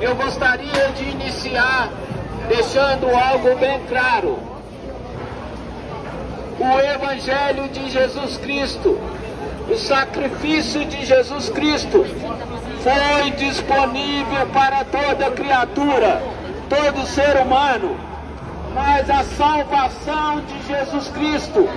eu gostaria de iniciar deixando algo bem claro. O Evangelho de Jesus Cristo, o sacrifício de Jesus Cristo foi disponível para toda criatura, todo ser humano, mas a salvação de Jesus Cristo,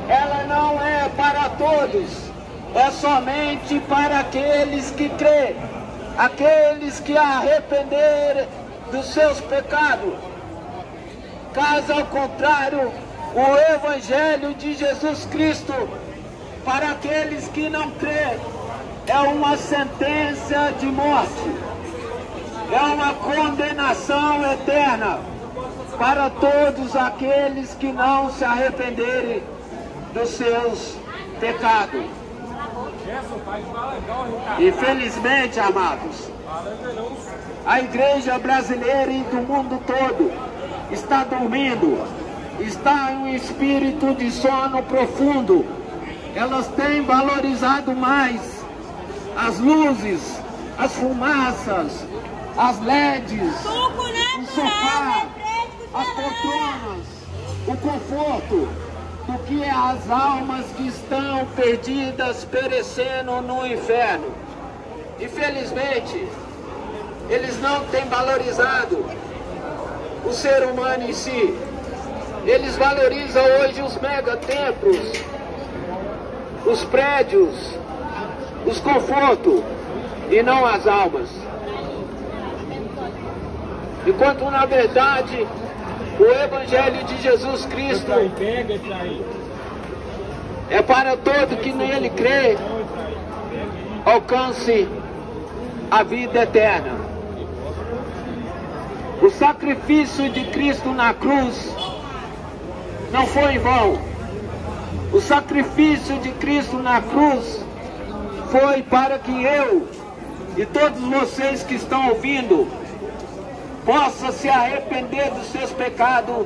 ela não é para todos, é somente para aqueles que crêem, aqueles que arrependerem dos seus pecados. Caso ao contrário, o Evangelho de Jesus Cristo, para aqueles que não creem, é uma sentença de morte, é uma condenação eterna para todos aqueles que não se arrependerem dos seus pecados. Infelizmente, amados, a igreja brasileira e do mundo todo está dormindo, está em um espírito de sono profundo. Elas têm valorizado mais as luzes, as fumaças, as LEDs, o sofá, as poltronas, o conforto, do que as almas que estão perdidas, perecendo no inferno. Infelizmente, eles não têm valorizado o ser humano em si. Eles valorizam hoje os megatemplos, os prédios, os confortos, e não as almas. Enquanto, na verdade, o Evangelho de Jesus Cristo é para todo que nele crê, alcance a vida eterna. O sacrifício de Cristo na cruz não foi em vão. O sacrifício de Cristo na cruz foi para que eu e todos vocês que estão ouvindo possam se arrepender dos seus pecados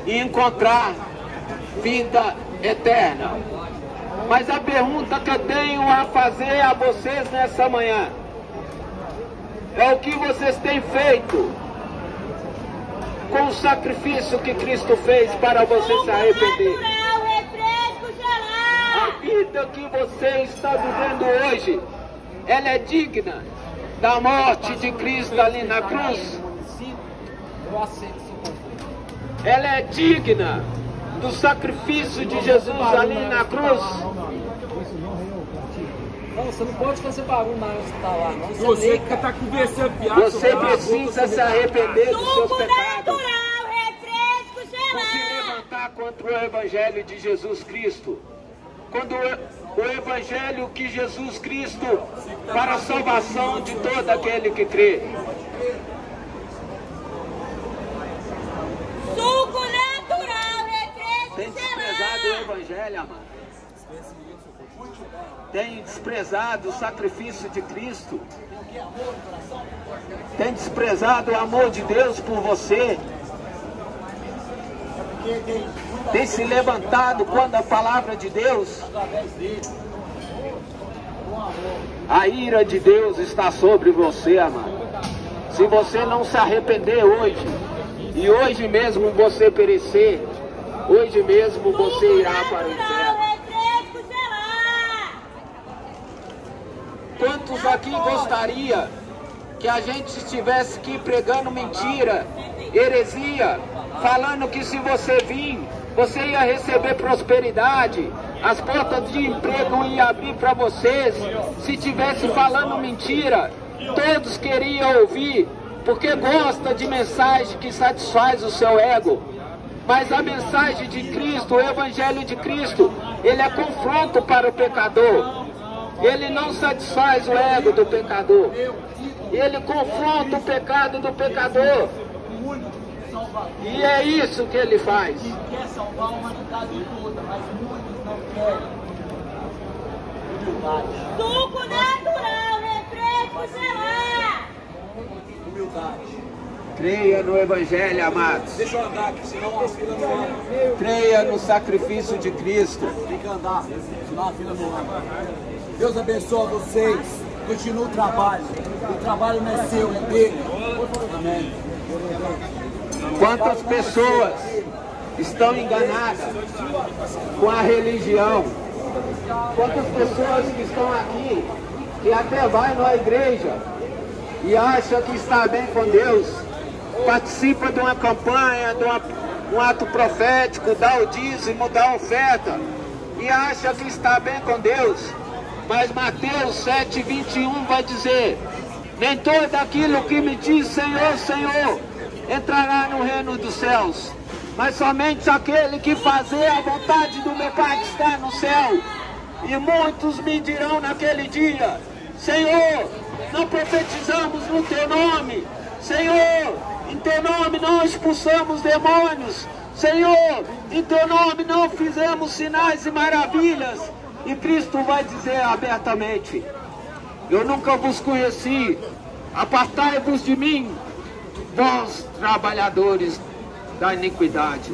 e encontrar vida eterna. Mas a pergunta que eu tenho a fazer a vocês nessa manhã é: o que vocês têm feito com o sacrifício que Cristo fez para vocês se arrepender? A vida que você está vivendo hoje, ela é digna da morte de Cristo ali na cruz? Ela é digna do sacrifício de Jesus ali na cruz? Não, você não pode fazer barulho na hora que você está lá, não. Você que está conversando piada. Você precisa se arrepender dos seus pecados. Não se levantar contra o Evangelho de Jesus Cristo. Quando o Evangelho que Jesus Cristo para a salvação de todo aquele que crê. Suco natural, refresco. Tem desprezado o Evangelho, amado. Tem desprezado o sacrifício de Cristo. Tem desprezado o amor de Deus por você. Tem se levantado quando a palavra de Deus, a ira de Deus está sobre você, amado. Se você não se arrepender hoje, e hoje mesmo você perecer, hoje mesmo você irá para o inferno. Quantos aqui gostaria que a gente estivesse aqui pregando mentira, heresia, falando que se você vir, você ia receber prosperidade, as portas de emprego iam abrir para vocês? Se estivesse falando mentira, todos queriam ouvir, porque gosta de mensagem que satisfaz o seu ego. Mas a mensagem de Cristo, o Evangelho de Cristo, ele é confronto para o pecador. Ele não satisfaz o ego do pecador. Ele confronta o pecado do pecador. E é isso que ele faz. Ele quer salvar a humanidade toda, mas muitos não querem. Humildade. Suco natural, refresco gelar. Humildade. Creia no Evangelho, amados. Deixa eu andar aqui, senão a fila não anda. Creia no sacrifício de Cristo. Tem que andar, senão a fila não anda. Deus abençoe vocês. Continua o trabalho. O trabalho não é seu, é dele. Amém. Quantas pessoas estão enganadas com a religião? Quantas pessoas que estão aqui, que até vai na igreja e acha que está bem com Deus, participa de uma campanha, de um ato profético, dá o dízimo, dá a oferta e acha que está bem com Deus. Mas Mateus 7:21 vai dizer: nem todo aquilo que me diz Senhor, Senhor, entrará no reino dos céus, mas somente aquele que fazer a vontade do meu Pai que está no céu. E muitos me dirão naquele dia: Senhor, não profetizamos no teu nome. Senhor, em teu nome não expulsamos demônios. Senhor, em teu nome não fizemos sinais e maravilhas. E Cristo vai dizer abertamente: eu nunca vos conheci, apartai-vos de mim, vós trabalhadores da iniquidade.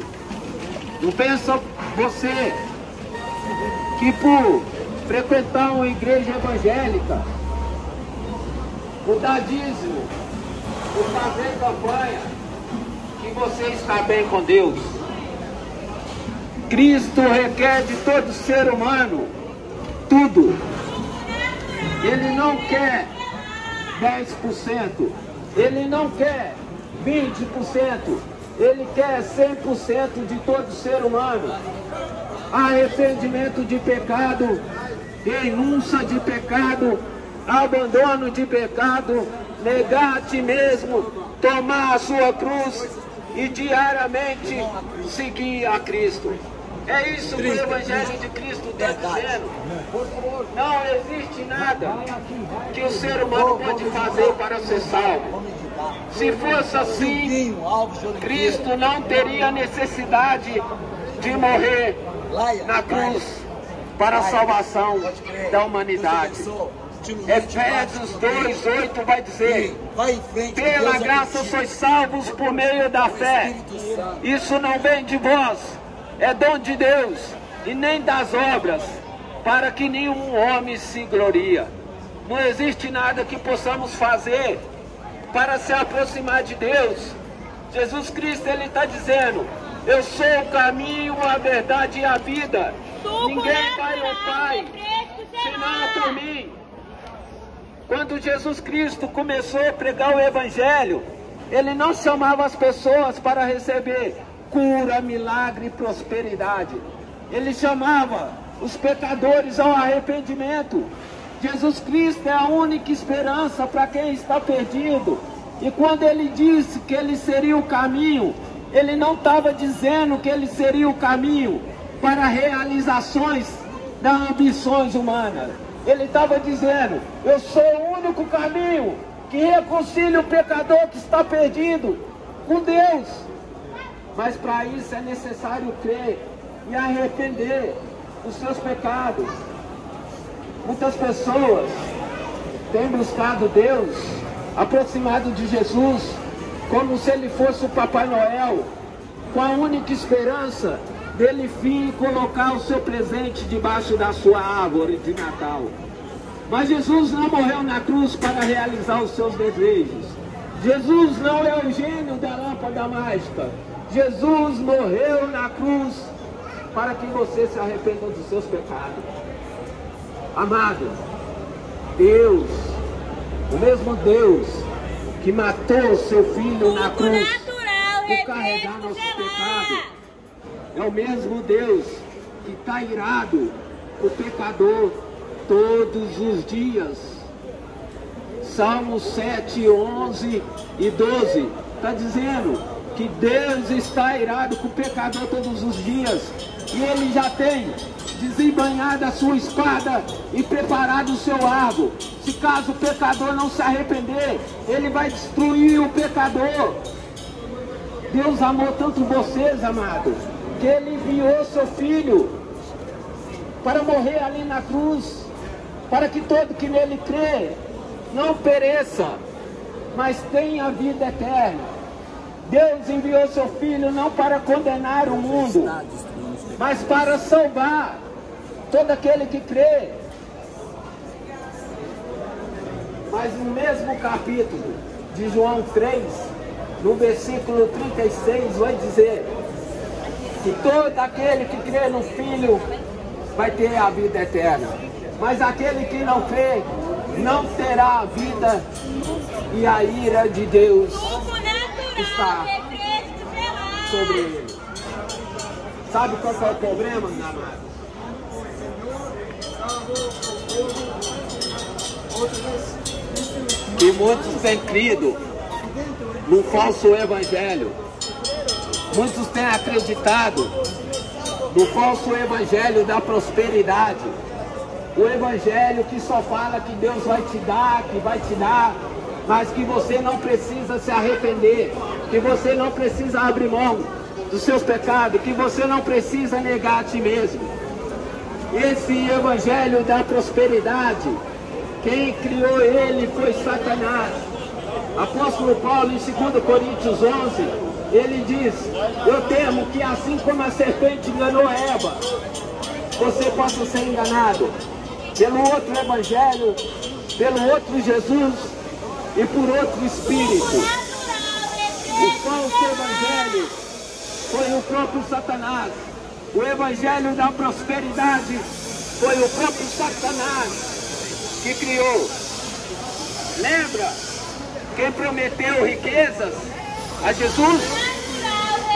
Não pensa você que por frequentar uma igreja evangélica, por dar dízimo, por fazer campanha, que você está bem com Deus. Cristo requer de todo ser humano tudo. Ele não quer 10%, ele não quer 20%, ele quer 100% de todo ser humano. Arrependimento de pecado, renúncia de pecado, abandono de pecado, negar a ti mesmo, tomar a sua cruz e diariamente seguir a Cristo. É isso que o Evangelho de Cristo está dizendo. Não existe nada que o ser humano pode fazer para ser salvo. Se fosse assim, Cristo não teria necessidade de morrer na cruz para a salvação da humanidade. Efésios 2:8 vai dizer: pela graça sois salvos por meio da fé. Isso não vem de vós, é dom de Deus, e nem das obras, para que nenhum homem se gloria. Não existe nada que possamos fazer para se aproximar de Deus. Jesus Cristo, ele está dizendo: eu sou o caminho, a verdade e a vida. Ninguém vai ao Pai senão por mim. Quando Jesus Cristo começou a pregar o Evangelho, ele não chamava as pessoas para receber cura, milagre e prosperidade. Ele chamava os pecadores ao arrependimento. Jesus Cristo é a única esperança para quem está perdido. E quando ele disse que ele seria o caminho, ele não estava dizendo que ele seria o caminho para realizações das ambições humanas. Ele estava dizendo: eu sou o único caminho que reconcilia o pecador que está perdido com Deus. Mas para isso é necessário crer e arrepender dos seus pecados. Muitas pessoas têm buscado Deus, aproximado de Jesus, como se ele fosse o Papai Noel, com a única esperança dele vir colocar o seu presente debaixo da sua árvore de Natal. Mas Jesus não morreu na cruz para realizar os seus desejos. Jesus não é o gênio da lâmpada mágica. Jesus morreu na cruz para que você se arrependa dos seus pecados. Amado, Deus, o mesmo Deus que matou o seu filho na cruz por carregar nossos pecados, é o mesmo Deus que está irado com o pecador todos os dias. Salmos 7, 11 e 12 está dizendo que Deus está irado com o pecador todos os dias. E ele já tem desembanhado a sua espada e preparado o seu arco. Se caso o pecador não se arrepender, ele vai destruir o pecador. Deus amou tanto vocês, amados, que ele enviou seu filho para morrer ali na cruz, para que todo que nele crê não pereça, mas tenha vida eterna. Deus enviou seu filho não para condenar o mundo, mas para salvar todo aquele que crê. Mas no mesmo capítulo de João 3, no versículo 36, vai dizer que todo aquele que crê no Filho vai ter a vida eterna. Mas aquele que não crê não terá a vida, e a ira de Deus está sobre ele. Sabe qual é o problema, meu amado? Que muitos têm crido no falso evangelho. Muitos têm acreditado no falso evangelho da prosperidade. O evangelho que só fala que Deus vai te dar, que vai te dar, mas que você não precisa se arrepender, que você não precisa abrir mão dos seus pecados, que você não precisa negar a ti mesmo. Esse evangelho da prosperidade, quem criou ele foi Satanás. Apóstolo Paulo, em 2 Coríntios 11, ele diz: eu temo que assim como a serpente enganou Eva, você possa ser enganado pelo outro evangelho, pelo outro Jesus e por outro Espírito. O falso evangelho foi o próprio Satanás. O evangelho da prosperidade foi o próprio Satanás que criou. Lembra quem prometeu riquezas a Jesus?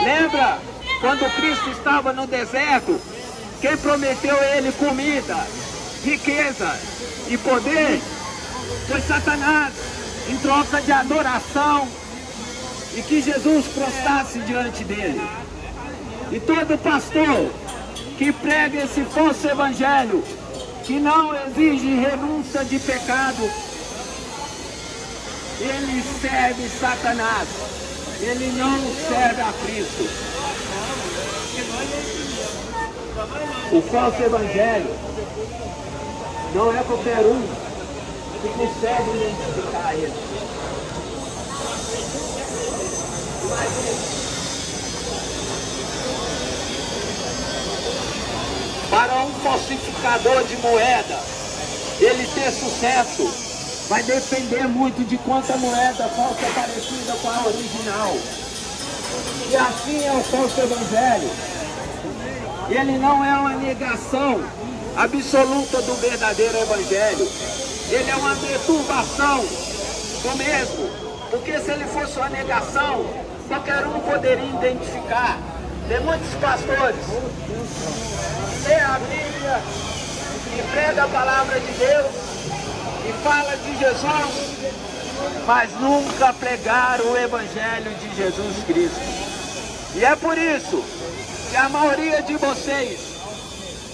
Lembra quando Cristo estava no deserto? Quem prometeu a ele comida, riqueza e poder foi Satanás, em troca de adoração e que Jesus prostrasse diante dele. E todo pastor que prega esse falso evangelho, que não exige renúncia de pecado, ele serve Satanás, ele não serve a Cristo. O falso evangelho não é qualquer um que consegue identificar ele. Para um falsificador de moeda, ele ter sucesso, vai depender muito de quanta moeda falsa é parecida com a original. E assim é o falso evangelho. Ele não é uma negação absoluta do verdadeiro evangelho. Ele é uma perturbação do mesmo. Porque se ele fosse uma negação, qualquer um poderia identificar. Tem muitos pastores que lê a Bíblia, que prega a palavra de Deus, e fala de Jesus, mas nunca pregaram o evangelho de Jesus Cristo. E é por isso que a maioria de vocês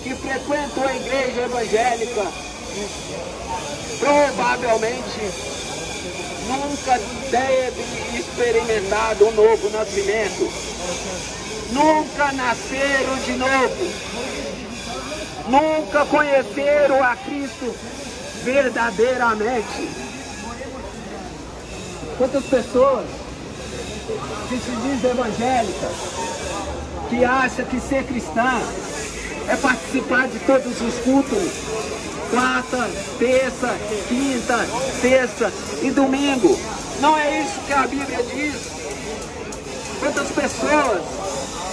que frequentam a igreja evangélica provavelmente nunca deve experimentar um novo nascimento. Nunca nasceram de novo. Nunca conheceram a Cristo verdadeiramente. Quantas pessoas que se dizem evangélicas, que acham que ser cristã é participar de todos os cultos, quarta, terça, quinta, sexta e domingo. Não é isso que a Bíblia diz. Quantas pessoas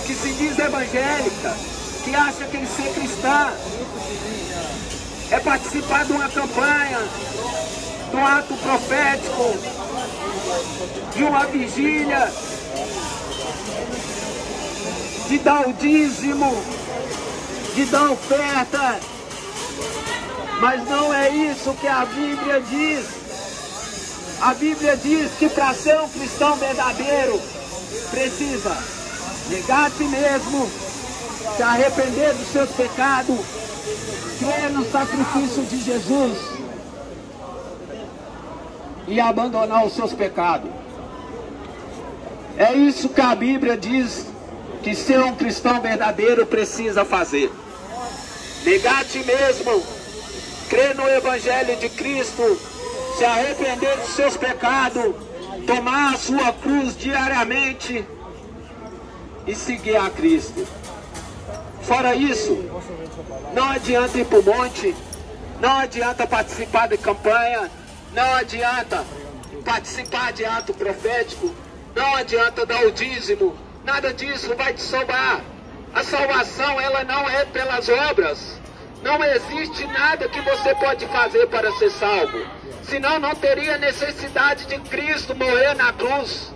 que se dizem evangélicas, que acham que ser cristã é participar de uma campanha, de um ato profético, de uma vigília, de dar o dízimo, de dar oferta. Mas não é isso que a Bíblia diz. A Bíblia diz que para ser um cristão verdadeiro, precisa negar a si mesmo, se arrepender dos seus pecados, crer no sacrifício de Jesus e abandonar os seus pecados. É isso que a Bíblia diz que ser um cristão verdadeiro precisa fazer. Negar a ti mesmo, crer no Evangelho de Cristo, se arrepender dos seus pecados, tomar a sua cruz diariamente e seguir a Cristo. Fora isso, não adianta ir para o monte, não adianta participar de campanha, Não adianta participar de ato profético, não adianta dar o dízimo, nada disso vai te salvar. A salvação, ela não é pelas obras. Não existe nada que você pode fazer para ser salvo. Senão não teria necessidade de Cristo morrer na cruz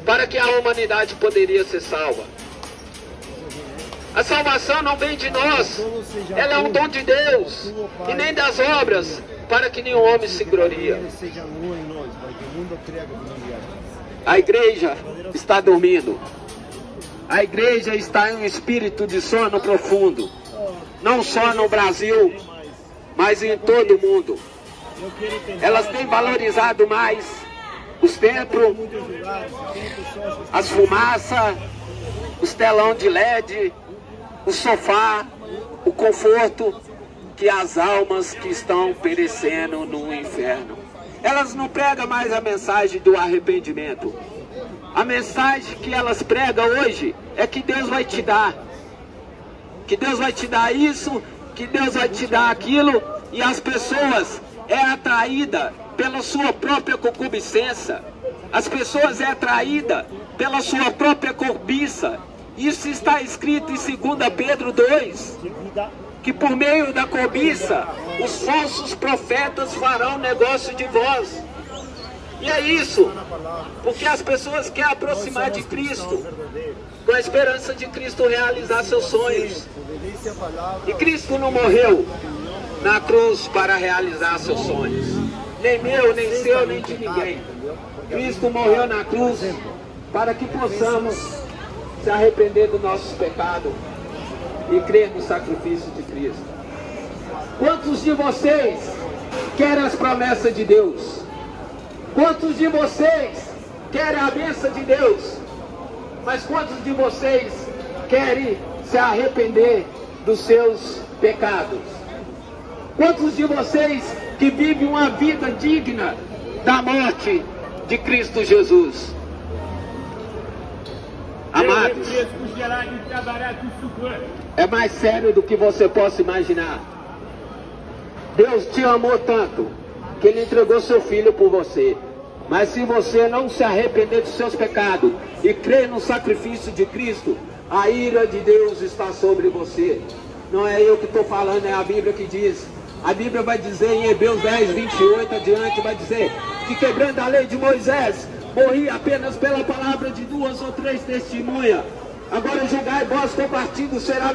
para que a humanidade poderia ser salva. A salvação não vem de nós, ela é um dom de Deus, e nem das obras, para que nenhum homem se glorie. A igreja está dormindo. A igreja está em um espírito de sono profundo. Não só no Brasil, mas em todo o mundo. Elas têm valorizado mais os templos, as fumaças, os telão de LED, o sofá, o conforto, que as almas que estão perecendo no inferno. Elas não pregam mais a mensagem do arrependimento. A mensagem que elas pregam hoje é que Deus vai te dar. Que Deus vai te dar isso, que Deus vai te dar aquilo, e as pessoas é atraída pela sua própria concupiscência. As pessoas é atraída pela sua própria cobiça. Isso está escrito em 2 Pedro 2, que por meio da cobiça, os falsos profetas farão negócio de vós. E é isso, porque as pessoas querem aproximar de Cristo, com a esperança de Cristo realizar seus sonhos. E Cristo não morreu na cruz para realizar seus sonhos. Nem meu, nem seu, nem de ninguém. Cristo morreu na cruz para que possamos se arrepender dos nossos pecados e crer no sacrifício de Cristo. Quantos de vocês querem as promessas de Deus? Quantos de vocês querem a bênção de Deus? Mas quantos de vocês querem se arrepender dos seus pecados? Quantos de vocês que vivem uma vida digna da morte de Cristo Jesus? Amados, é mais sério do que você possa imaginar. Deus te amou tanto que Ele entregou seu Filho por você. Mas se você não se arrepender dos seus pecados e crer no sacrifício de Cristo, a ira de Deus está sobre você. Não é eu que estou falando, é a Bíblia que diz. A Bíblia vai dizer em Hebreus 10, 28 adiante, vai dizer que quebrando a lei de Moisés, morri apenas pela palavra de 2 ou 3 testemunhas. Agora julgai vós com partido será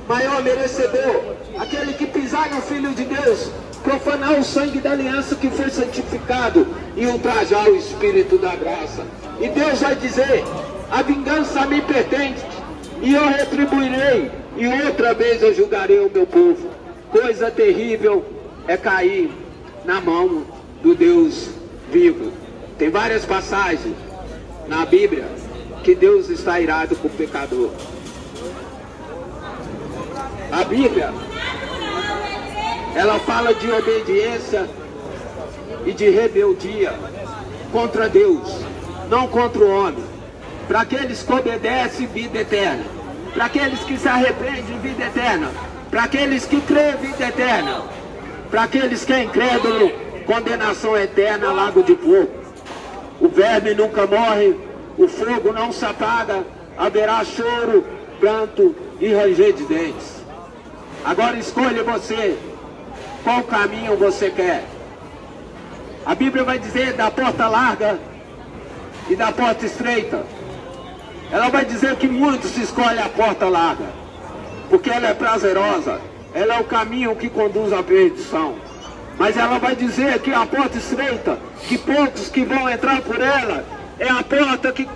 maior merecedor. Aquele que pisar no Filho de Deus, profanar o sangue da aliança que foi santificado e ultrajar o Espírito da graça. E Deus vai dizer, a vingança me pertence e eu retribuirei, e outra vez eu julgarei o meu povo. Coisa terrível é cair na mão do Deus vivo. Tem várias passagens na Bíblia que Deus está irado com o pecador. A Bíblia, ela fala de obediência e de rebeldia contra Deus, não contra o homem. Para aqueles que obedecem, vida eterna. Para aqueles que se arrependem, vida eterna. Para aqueles que creem, vida eterna. Para aqueles que é incrédulo, condenação eterna, lago de fogo. O verme nunca morre, o fogo não se apaga, haverá choro, pranto e ranger de dentes. Agora escolha você, qual caminho você quer. A Bíblia vai dizer da porta larga e da porta estreita. Ela vai dizer que muitos escolhem a porta larga, porque ela é prazerosa, ela é o caminho que conduz à perdição. Mas ela vai dizer que a porta estreita, que poucos que vão entrar por ela, é a porta que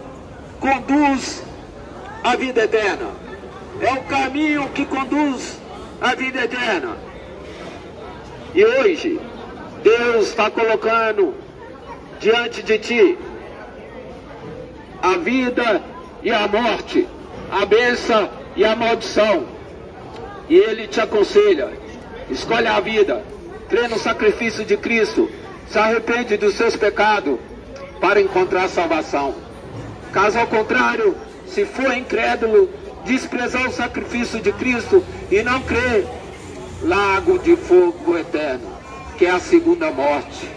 conduz à vida eterna. É o caminho que conduz à vida eterna. E hoje, Deus está colocando diante de ti a vida e a morte, a bênção e a maldição. E Ele te aconselha, escolhe a vida, crê no sacrifício de Cristo, se arrepende dos seus pecados para encontrar salvação. Caso ao contrário, se for incrédulo, desprezar o sacrifício de Cristo e não crer, lago de fogo eterno, que é a segunda morte.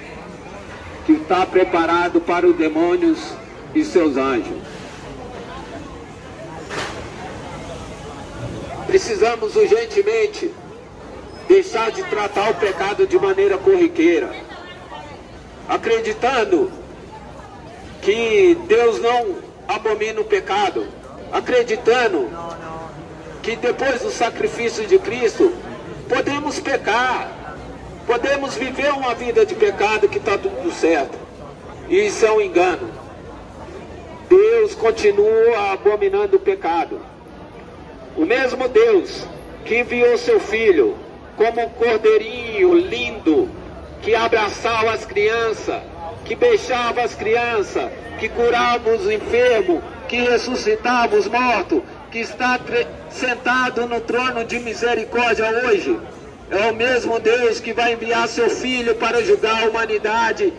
que está preparado para os demônios e seus anjos. Precisamos urgentemente deixar de tratar o pecado de maneira corriqueira, acreditando que Deus não abomina o pecado, acreditando que depois do sacrifício de Cristo podemos pecar, podemos viver uma vida de pecado que está tudo certo. E isso é um engano. Deus continua abominando o pecado. O mesmo Deus que enviou seu Filho como um cordeirinho lindo, que abraçava as crianças, que beijava as crianças, que curava os enfermos, que ressuscitava os mortos, que está sentado no trono de misericórdia hoje, é o mesmo Deus que vai enviar seu Filho para julgar a humanidade,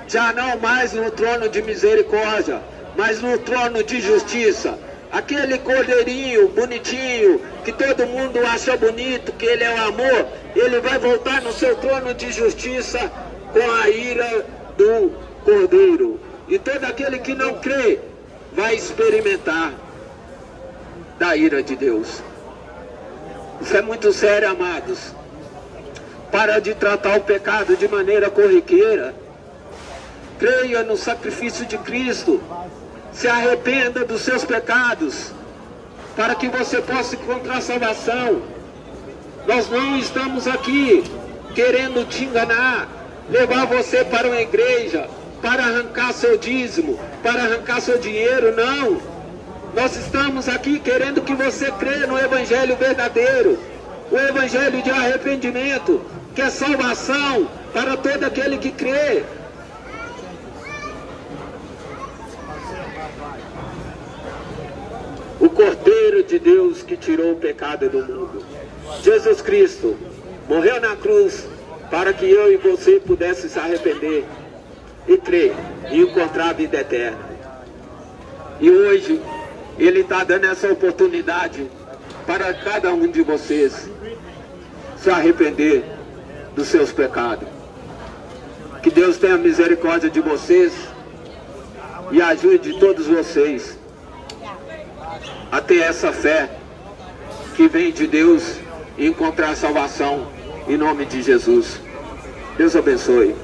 já não mais no trono de misericórdia, mas no trono de justiça. Aquele cordeirinho bonitinho, que todo mundo acha bonito, que ele é o amor, ele vai voltar no seu trono de justiça com a ira do cordeiro. E todo aquele que não crê vai experimentar da ira de Deus. Isso é muito sério, amados. Para de tratar o pecado de maneira corriqueira. Creia no sacrifício de Cristo. Se arrependa dos seus pecados, para que você possa encontrar salvação. Nós não estamos aqui querendo te enganar, levar você para uma igreja, para arrancar seu dízimo, para arrancar seu dinheiro, não. Nós estamos aqui querendo que você creia no Evangelho verdadeiro, o Evangelho de arrependimento, que é salvação para todo aquele que crê. O Cordeiro de Deus que tirou o pecado do mundo. Jesus Cristo morreu na cruz para que eu e você pudéssemos se arrepender e crer e encontrar a vida eterna. E hoje Ele está dando essa oportunidade para cada um de vocês se arrepender dos seus pecados. Que Deus tenha misericórdia de vocês e ajude todos vocês a ter essa fé que vem de Deus e encontrar salvação em nome de Jesus. Deus abençoe.